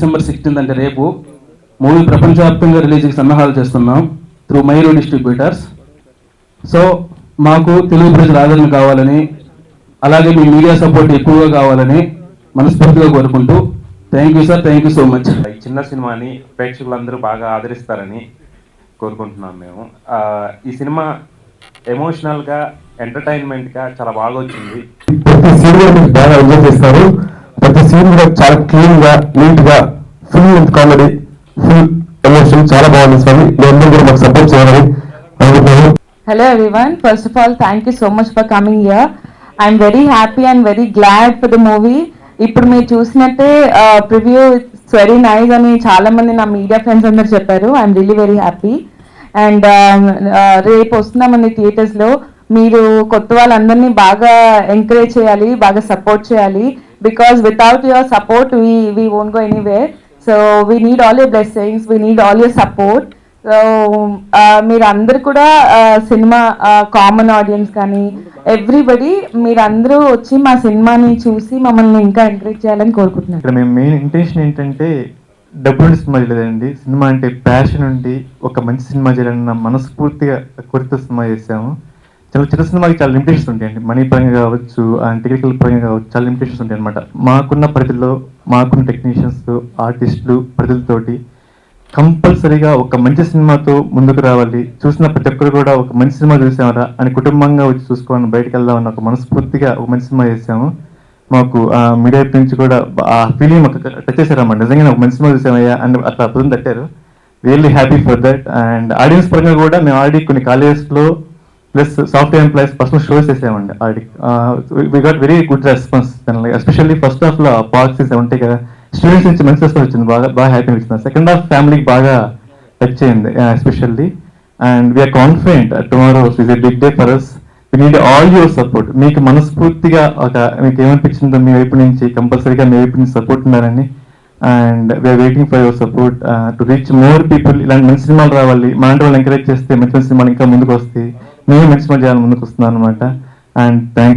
December 16 అంటే రేపు movie ప్రపంచవ్యాప్తంగా రిలీజ్కి సన్నాహాలు చేస్తున్నాం త్రూ మైరో డిస్ట్రిబ్యూటర్స్. సో మాకు తెలుగు ప్రజల ఆదరణ కావాలని, అలాగే మీ మీడియా సపోర్ట్ ఎక్కువగా కావాలని మనస్ఫూర్తిగా కోరుకుంటూ thank you sir, thank you so much. ఈ చిన్న సినిమాని ప్రేక్షకులందరూ బాగా ఆదరిస్తారని కోరుకుంటున్నాం మేము. ఈ సినిమా ఎమోషనల్గా, ఎంటర్టైన్మెంట్గా చాలా బాగా వచ్చింది. ప్రతి సీన్ కూడా మీరు బాగా ఎంజాయ్ చేస్తారు. ప్రతి సీన్ కూడా చాలా క్లీన్గా, నీట్గా, full with comedy, full emotion చాలా బాగుంది స్వామి. అందరూ కూడా మాకు సపోర్ట్ చేయాలని అనుకుంటున్నాను. Hello everyone. First of all, thank you so much for coming here. I'm very happy and very glad for the movie. ఇప్పుడు మీరు చూసినట్టే ప్రివ్యూ ఇట్స్ వెరీ నైస్ అని చాలా మంది నా మీడియా ఫ్రెండ్స్ అందరు చెప్పారు. I'm really very happy. And రేపు వస్తున్నామండి థియేటర్స్లో. మీరు కొత్త వాళ్ళందరినీ బాగా ఎంకరేజ్ చేయాలి, బాగా సపోర్ట్ చేయాలి. Because without your support we won't go anywhere. So we need all your blessings, we need all your support. So మీరు అందరు కూడా సినిమా కామన్ ఆడియన్స్ కానీ ఎవ్రీబడి మీరందరూ వచ్చి మా సినిమాని చూసి మమ్మల్ని ఇంకా ఎంకరేజ్ చేయాలని కోరుకుంటున్నాను. ఇక్కడ మేము మెయిన్ ఇంటెన్షన్ ఏంటంటే డబ్బు నుండి సినిమా చేయలేదండి. సినిమా అంటే ప్యాషన్ ఉండి ఒక మంచి సినిమా చేయాలన్న మనస్ఫూర్తిగా కోరికతో సినిమా చేసాము. చాలా చిన్న సినిమాకి చాలా లిమిటేషన్స్ ఉంటాయండి. మనీ పరంగా కావచ్చు, టెక్నికల్ పరంగా కావచ్చు, చాలా లిమిటేషన్స్ ఉంటాయి అనమాట. మాకున్న పరిధిలో, మాకున్న టెక్నీషియన్స్, ఆర్టిస్టులు పరిధులతోటి కంపల్సరీగా ఒక మంచి సినిమాతో ముందుకు రావాలి. చూసిన ప్రతి ఒక్కరు కూడా ఒక మంచి సినిమా చూసామరా అని కుటుంబంగా వచ్చి చూసుకోవాలని బయటకు వెళ్దామని ఒక మనస్ఫూర్తిగా ఒక మంచి సినిమా చేసాము. మాకు మీడియా నుంచి కూడా ఆ ఫీలింగ్ మాకు టచ్ చేశారన్నమాట. నిజంగా ఒక మంచి సినిమా చూసామయ్యా అని అట్లా అర్థం తట్టారు. Really happy for that. And audience పరంగా కూడా మేము ఆడి కొన్ని కాలేజెస్లో plus software employees personal shows చేసామండి. ఆడి we got very good response. Especially first హాఫ్లో పార్క్స్ ఉంటాయి కదా, స్టూడెంట్స్ నుంచి మంచి రెస్పాన్స్ వచ్చింది. బాగా హ్యాపీ అనిపిస్తుంది. సెకండ్ హాఫ్ ఫ్యామిలీకి బాగా టచ్ అయింది especially. And we're confident tomorrow is a big day for us. We need all your support. మీకు మనస్ఫూర్తిగా మీకు ఏమనిపించిందో మీ వైపు నుంచి కంపల్సరీగా మీ వైపు నుంచి సపోర్ట్ ఉన్నారని. And we're waiting for your support to reach more people. ఇలాంటి మంచి సినిమాలు రావాలి. మనంటే వాళ్ళు ఎంకరేజ్ చేస్తే మంచి మంచి సినిమాలు ఇంకా ముందుకు వస్తాయి. మేము మంచి సినిమా చేయాలని ముందుకు వస్తున్నాం అనమాట. And thank you.